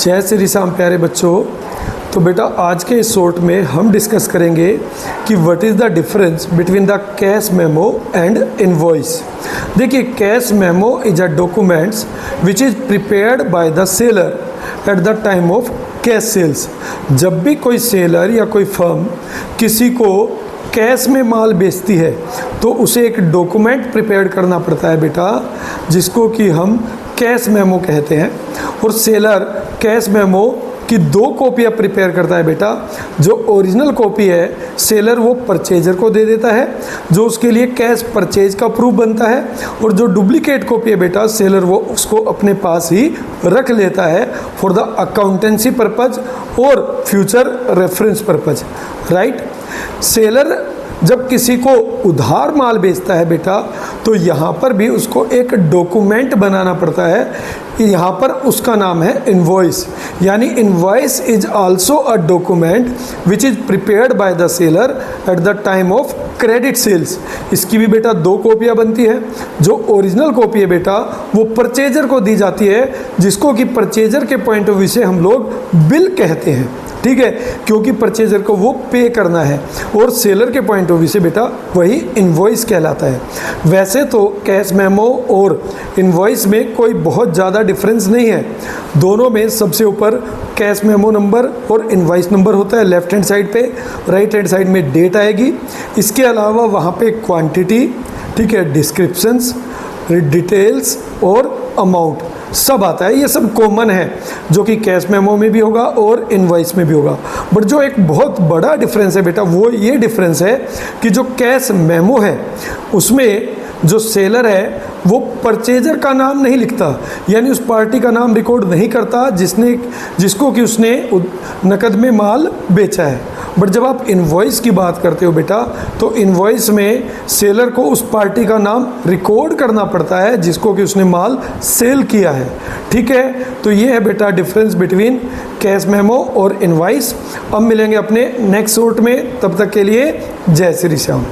जय श्री श्याम प्यारे बच्चों। तो बेटा आज के इस शॉर्ट में हम डिस्कस करेंगे कि what is the difference between the cash memo and invoice. देखिए, cash memo is a documents which is prepared by the seller at the time of cash sales. जब भी कोई सेलर या कोई फर्म किसी को कैश में माल बेचती है तो उसे एक डॉक्यूमेंट प्रिपेयर करना पड़ता है बेटा, जिसको कि हम कैश मेमो कहते हैं। और सेलर कैश मेमो की 2 कॉपियाँ प्रिपेयर करता है बेटा। जो ओरिजिनल कॉपी है सेलर वो परचेजर को दे देता है, जो उसके लिए कैश परचेज का प्रूफ बनता है। और जो डुप्लीकेट कॉपी है बेटा सेलर वो उसको अपने पास ही रख लेता है फॉर द अकाउंटेंसी पर्पज और future reference purpose, right. Seller जब किसी को उधार माल बेचता है बेटा तो यहाँ पर भी उसको एक डॉक्यूमेंट बनाना पड़ता है। यहाँ पर उसका नाम है इनवॉइस, यानी invoice is also a document which is prepared by the seller at the time of credit sales. इसकी भी बेटा 2 कॉपियाँ बनती है। जो ओरिजिनल कॉपी है बेटा वो परचेजर को दी जाती है, जिसको कि परचेजर के पॉइंट ऑफ व्यू से हम लोग बिल कहते हैं, ठीक है, क्योंकि परचेजर को वो पे करना है। और सेलर के पॉइंट ऑफ व्यू से बेटा वही इनवॉइस कहलाता है। वैसे तो कैश मेमो और इनवॉइस में कोई बहुत ज़्यादा डिफरेंस नहीं है। दोनों में सबसे ऊपर कैश मेमो नंबर और इनवॉइस नंबर होता है लेफ्ट हैंड साइड पे, राइट हैंड साइड में डेट आएगी। इसके अलावा वहाँ पे क्वांटिटी, ठीक है, डिस्क्रिप्शंस, डिटेल्स और अमाउंट सब आता है। ये सब कॉमन है जो कि कैश मेमो में भी होगा और इनवॉइस में भी होगा। बट जो एक बहुत बड़ा डिफरेंस है बेटा वो ये डिफरेंस है कि जो कैश मेमो है उसमें जो सेलर है वो परचेजर का नाम नहीं लिखता, यानी उस पार्टी का नाम रिकॉर्ड नहीं करता जिसको कि उसने नकद में माल बेचा है। बट जब आप इनवॉइस की बात करते हो बेटा तो इनवॉइस में सेलर को उस पार्टी का नाम रिकॉर्ड करना पड़ता है जिसको कि उसने माल सेल किया है, ठीक है। तो ये है बेटा डिफरेंस बिटवीन कैश मेमो और इनवॉइस। अब मिलेंगे अपने नेक्स्ट शॉर्ट में, तब तक के लिए जय श्री श्याम।